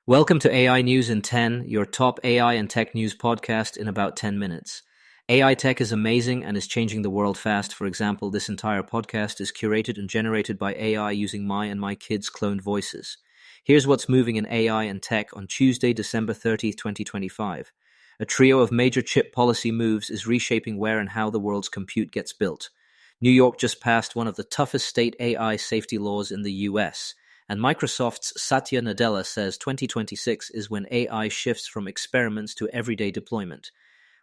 Welcome to AI News in 10, your top AI and tech news podcast in about 10 minutes. AI tech is amazing and is changing the world fast. For example, this entire podcast is curated and generated by AI using my and my kids' cloned voices. Here's what's moving in AI and tech on Tuesday, December 30th, 2025. A trio of major chip policy moves is reshaping where and how the world's compute gets built. New York just passed one of the toughest state AI safety laws in the US. And Microsoft's Satya Nadella says 2026 is when AI shifts from experiments to everyday deployment.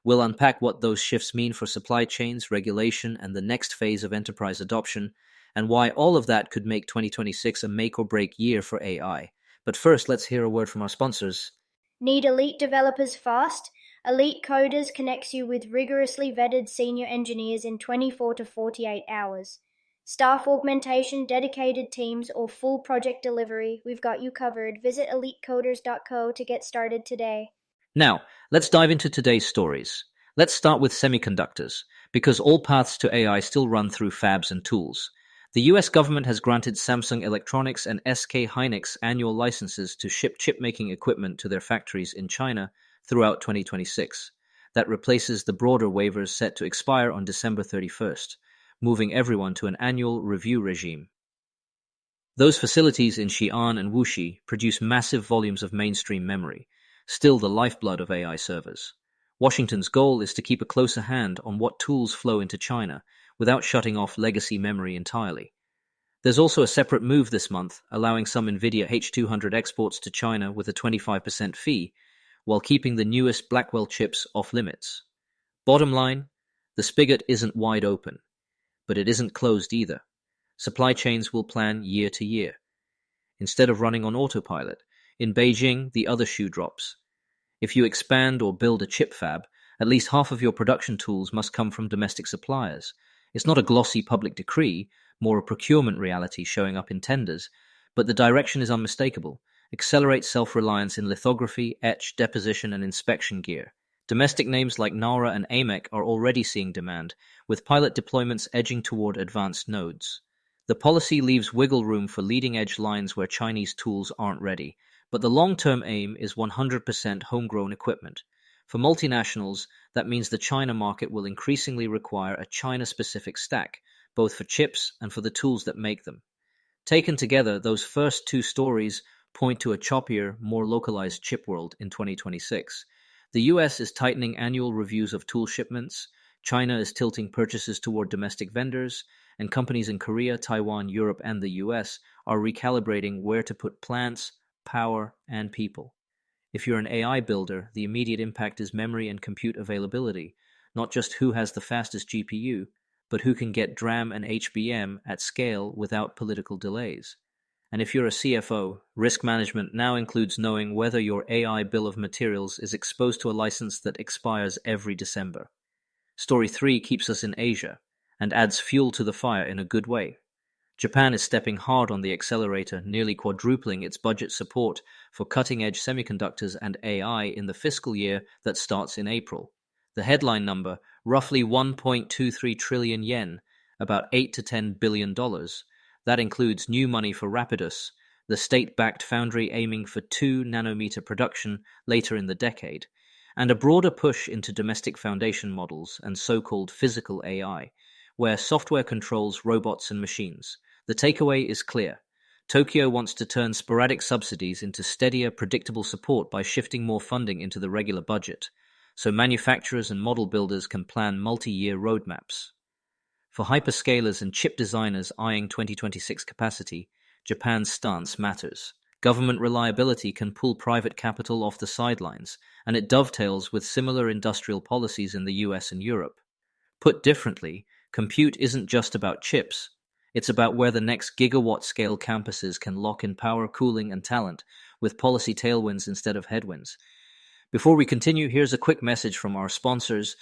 We'll unpack what those shifts mean for supply chains, regulation, and the next phase of enterprise adoption, and why all of that could make 2026 a make-or-break year for AI. But first, let's hear a word from our sponsors. Need elite developers fast? Elite Coders connects you with rigorously vetted senior engineers in 24 to 48 hours. Staff augmentation, dedicated teams, or full project delivery, we've got you covered. Visit elitecoders.co to get started today. Now, let's dive into today's stories. Let's start with semiconductors, because all paths to AI still run through fabs and tools. The US government has granted Samsung Electronics and SK Hynix annual licenses to ship chip-making equipment to their factories in China throughout 2026. That replaces the broader waivers set to expire on December 31st. Moving everyone to an annual review regime. Those facilities in Xi'an and Wuxi produce massive volumes of mainstream memory, still the lifeblood of AI servers. Washington's goal is to keep a closer hand on what tools flow into China without shutting off legacy memory entirely. There's also a separate move this month, allowing some NVIDIA H200 exports to China with a 25% fee, while keeping the newest Blackwell chips off limits. Bottom line, the spigot isn't wide open. But it isn't closed either. Supply chains will plan year to year. Instead of running on autopilot, in Beijing, the other shoe drops. If you expand or build a chip fab, at least half of your production tools must come from domestic suppliers. It's not a glossy public decree, more a procurement reality showing up in tenders, but the direction is unmistakable. Accelerate self-reliance in lithography, etch, deposition, and inspection gear. Domestic names like Nara and AMEC are already seeing demand, with pilot deployments edging toward advanced nodes. The policy leaves wiggle room for leading-edge lines where Chinese tools aren't ready, but the long-term aim is 100% homegrown equipment. For multinationals, that means the China market will increasingly require a China-specific stack, both for chips and for the tools that make them. Taken together, those first two stories point to a choppier, more localized chip world in 2026. The US is tightening annual reviews of tool shipments, China is tilting purchases toward domestic vendors, and companies in Korea, Taiwan, Europe, and the US are recalibrating where to put plants, power, and people. If you're an AI builder, the immediate impact is memory and compute availability, not just who has the fastest GPU, but who can get DRAM and HBM at scale without political delays. And if you're a CFO, risk management now includes knowing whether your AI bill of materials is exposed to a license that expires every December. Story 3 keeps us in Asia and adds fuel to the fire in a good way. Japan is stepping hard on the accelerator, nearly quadrupling its budget support for cutting-edge semiconductors and AI in the fiscal year that starts in April. The headline number, roughly 1.23 trillion yen, about $8 to $10 billion. That includes new money for Rapidus, the state-backed foundry aiming for 2-nanometer production later in the decade, and a broader push into domestic foundation models and so-called physical AI, where software controls robots and machines. The takeaway is clear. Tokyo wants to turn sporadic subsidies into steadier, predictable support by shifting more funding into the regular budget, so manufacturers and model builders can plan multi-year roadmaps. For hyperscalers and chip designers eyeing 2026 capacity, Japan's stance matters. Government reliability can pull private capital off the sidelines, and it dovetails with similar industrial policies in the US and Europe. Put differently, compute isn't just about chips. It's about where the next gigawatt-scale campuses can lock in power, cooling, and talent, with policy tailwinds instead of headwinds. Before we continue, here's a quick message from our sponsors.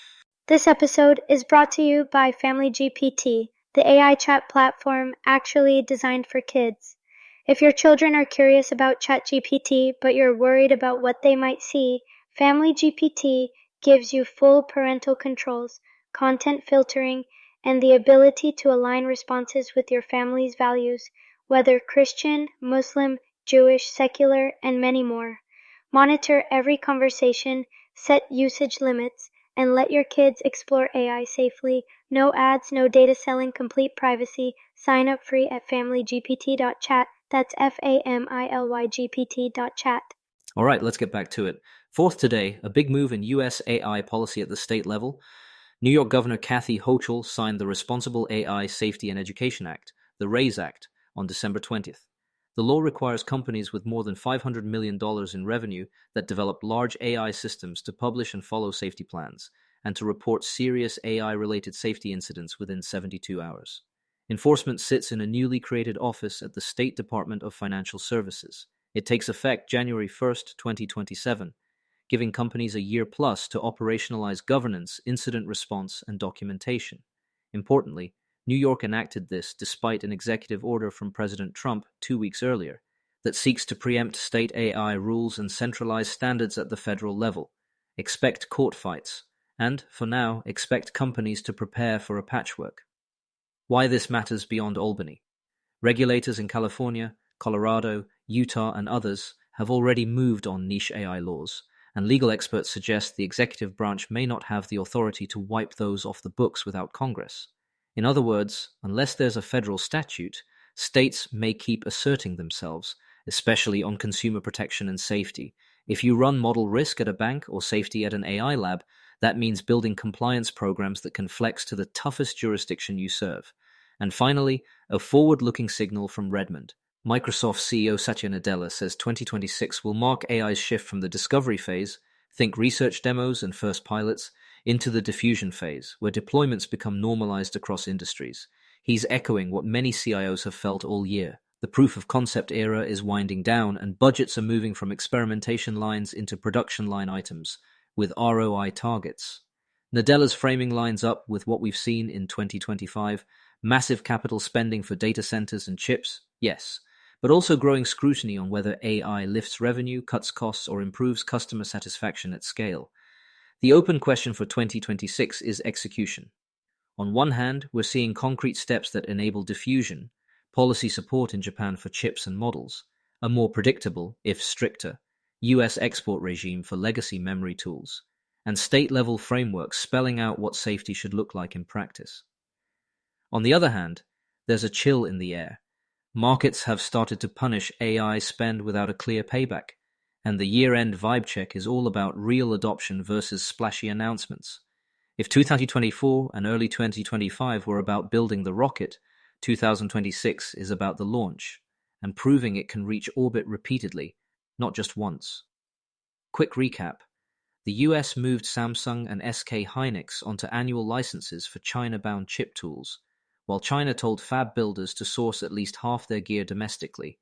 This episode is brought to you by FamilyGPT, the AI chat platform actually designed for kids. If your children are curious about ChatGPT, but you're worried about what they might see, FamilyGPT gives you full parental controls, content filtering, and the ability to align responses with your family's values, whether Christian, Muslim, Jewish, secular, and many more. Monitor every conversation, set usage limits, and let your kids explore AI safely. No ads, no data selling, complete privacy. Sign up free at familygpt.chat. That's familygpt.chat. All right, let's get back to it. Fourth today, a big move in US AI policy at the state level. New York Governor Kathy Hochul signed the Responsible AI Safety and Education Act, the RAISE Act, on December 20th. The law requires companies with more than $500 million in revenue that develop large AI systems to publish and follow safety plans, and to report serious AI-related safety incidents within 72 hours. Enforcement sits in a newly created office at the State Department of Financial Services. It takes effect January 1st, 2027, giving companies a year plus to operationalize governance, incident response, and documentation. Importantly, New York enacted this despite an executive order from President Trump 2 weeks earlier that seeks to preempt state AI rules and centralize standards at the federal level. Expect court fights, and, for now, expect companies to prepare for a patchwork. Why this matters beyond Albany. Regulators in California, Colorado, Utah, and others have already moved on niche AI laws, and legal experts suggest the executive branch may not have the authority to wipe those off the books without Congress. In other words, unless there's a federal statute, states may keep asserting themselves, especially on consumer protection and safety. If you run model risk at a bank or safety at an AI lab, that means building compliance programs that can flex to the toughest jurisdiction you serve. And finally, a forward-looking signal from Redmond. Microsoft CEO Satya Nadella says 2026 will mark AI's shift from the discovery phase, think research demos and first pilots, into the diffusion phase, where deployments become normalized across industries. He's echoing what many CIOs have felt all year. The proof of concept era is winding down, and budgets are moving from experimentation lines into production line items, with ROI targets. Nadella's framing lines up with what we've seen in 2025, massive capital spending for data centers and chips, yes, but also growing scrutiny on whether AI lifts revenue, cuts costs, or improves customer satisfaction at scale. The open question for 2026 is execution. On one hand, we're seeing concrete steps that enable diffusion, policy support in Japan for chips and models, a more predictable, if stricter, US export regime for legacy memory tools, and state-level frameworks spelling out what safety should look like in practice. On the other hand, there's a chill in the air. Markets have started to punish AI spend without a clear payback, and the year-end vibe check is all about real adoption versus splashy announcements. If 2024 and early 2025 were about building the rocket, 2026 is about the launch, and proving it can reach orbit repeatedly, not just once. Quick recap. The US moved Samsung and SK Hynix onto annual licenses for China-bound chip tools, while China told fab builders to source at least half their gear domestically.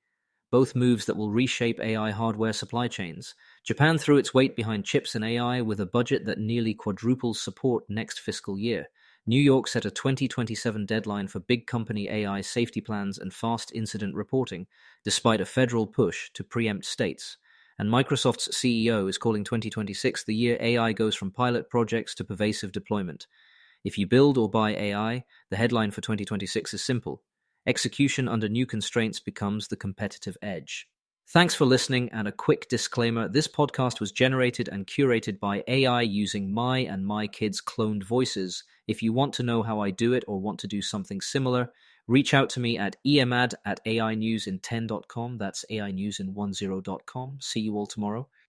Both moves that will reshape AI hardware supply chains. Japan threw its weight behind chips and AI with a budget that nearly quadruples support next fiscal year. New York set a 2027 deadline for big company AI safety plans and fast incident reporting, despite a federal push to preempt states. And Microsoft's CEO is calling 2026 the year AI goes from pilot projects to pervasive deployment. If you build or buy AI, the headline for 2026 is simple. Execution under new constraints becomes the competitive edge. Thanks for listening, and a quick disclaimer, this podcast was generated and curated by AI using my and my kids' cloned voices. If you want to know how I do it or want to do something similar, reach out to me at emad@ainewsin10.com. That's ainewsin10.com. See you all tomorrow.